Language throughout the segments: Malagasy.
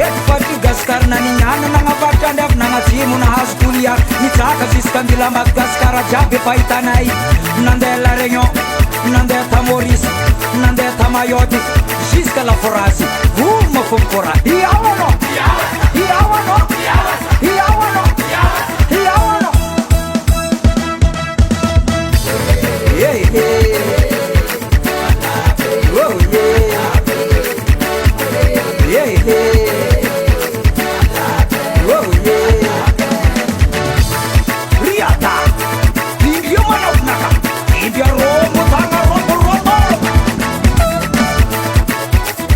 eto Madagasikara nanignana nagnavarotra andriavy nagnajimo nahazo tolia nitraka jusqu'andila Madagasikara jiaby efa hitanay nandeha La Réunion nandeha ta Maurice nandeha ta Mayotte jusqu'à la Forasy voma fonkora iaho anao iaho anao iaho anao iaho anao yeah yeah oh yeah yeah yeah oh yeah Riata India manavnaka India romo tanga robo robo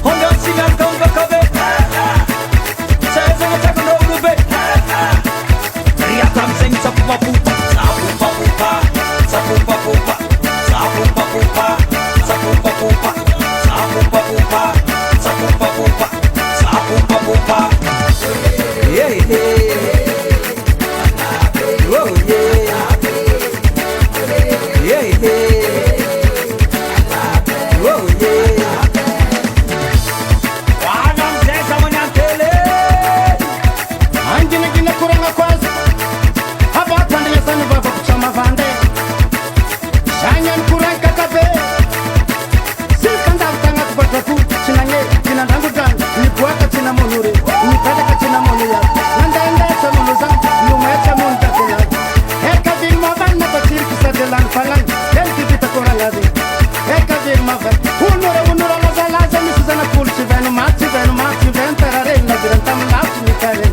Honda sinan kanga kabe Saya sangat cakap dulu be Riata mseng sapupa pupa sapupa pupa sapupa pupa sapupa pupa sapupa pupa sapupa pupa sapupa pupa sapupa pupa yeah yeah oh yeah yeah yeah oh yeah wanam sesa manyantele angina gina kuranga kwazi abatandi yasani baba kuchama vande shanyan kuranga kabe silkanda tanga kubataku chinange kinandangu dan ni kuaka china monure ni kadaka china monuya nanda enda cha monuza nyuma cha monta kula eka bin mavan na batir kisadelan falan den kibita kuranga de eka bin mavan unura la zala zami susana kulchi venu machi ven tarare na dirantam lati ni kare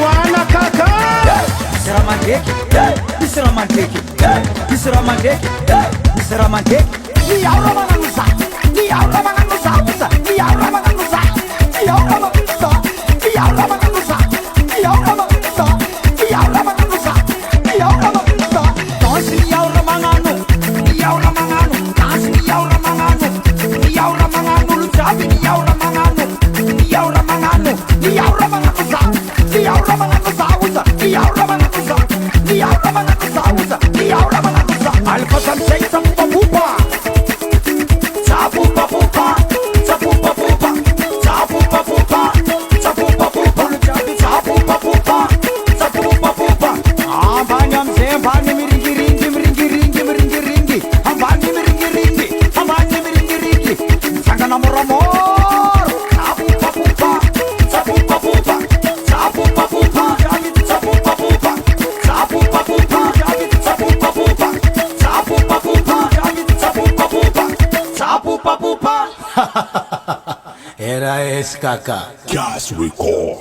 wana kaka Isra manteki ni aura manganusa ni aura manganusa ni aura manganusa ni aura manganusa ni aura manganusa ni aura manganusa ni aura manganusa ni aura manganusa tosi ni aura manganu ni aura manganu kasi ni aura manganu ni aura manganu luchabi ni aura manganu ni aura manganu ni aura manganusa ni aura manganusa usa ni aura manganusa ni aura manganusa usa ni aura manganusa alfasan say sapupa pupa sapupa pupa sapupa pupa sapupa pupa sapupa pupa sapupa pupa sapupa pupa abanyam sembani miringi abani miringi sangana moramor sapupa pupa sapupa pupa sapupa pupa sapupa pupa sapupa pupa sapupa pupa sapupa pupa sapupa pupa sapupa pupa era esse kaka Gas record.